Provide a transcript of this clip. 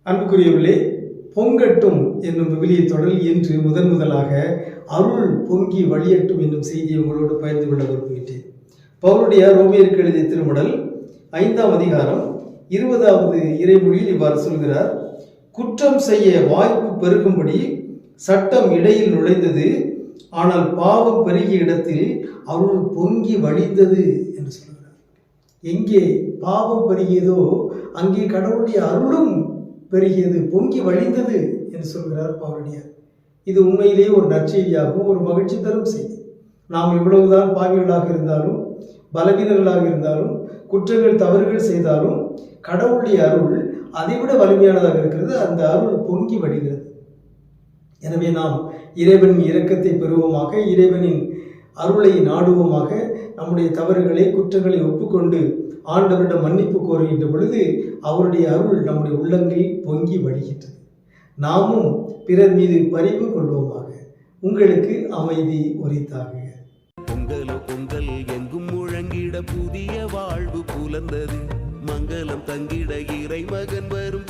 அன்புக்குரியவர்களே, பொங்கட்டும் என்னும் விவிலிய தொடரில் இன்று முதலாக அருள் பொங்கி வழியட்டும் என்னும் செய்தியை உங்களோடு பகிர்ந்து கொள்ள விரும்புகின்றேன். பவுலுடைய ரோமியருக்கு எழுதிய திருமடல் 5ஆம் அதிகாரம் 20வது இறைமொழியில் இவ்வாறு சொல்கிறார்: குற்றம் செய்ய வாய்ப்பு பெருகும்படி சட்டம் இடையில் நுழைந்தது, ஆனால் பாவம் பெருகிய இடத்தில் அருள் பொங்கி வழிந்தது என்று சொல்கிறார். எங்கே பாவம் பெருகியதோ அங்கே கடவுளுடைய அருளும் பெருகியது, பொங்கி வழிந்தது என்று சொல்கிறார் பவுலடியார். இது உண்மையிலேயே ஒரு நற்செய்தியாகவும் ஒரு மகிழ்ச்சி தரும் செய்தி. நாம் எவ்வளவுதான் பாவிகளாக இருந்தாலும், பலவீனர்களாக இருந்தாலும், குற்றங்கள் தவறுகள் செய்தாலும் கடவுளுடைய அருள் அதைவிட வலிமையானதாக இருக்கிறது. அந்த அருள் பொங்கி வழிகிறது. எனவே நாம் இறைவனின் இரக்கத்தை பெறுவோமாக, இறைவனின் அருளை நாடுவோமாக. நம்முடைய தவறுகளை, குற்றங்களை ஒப்புக்கொண்டு ஆண்டவரிடம் மன்னிப்பு கோருகின்ற பொழுது அவருடைய அருள் நம்முடைய உள்ளங்களில் பொங்கி வழிகின்றது. நாமும் பிறர் மீது பரிவு கொள்வோமாக. உங்களுக்கு அமைதி உரித்தாக. பொங்கலோ பொங்கல் எங்கும் முழங்கிட புதிய வாழ்வு புலர்ந்தது. மங்களம் தங்கிட இறை மகன் வரும்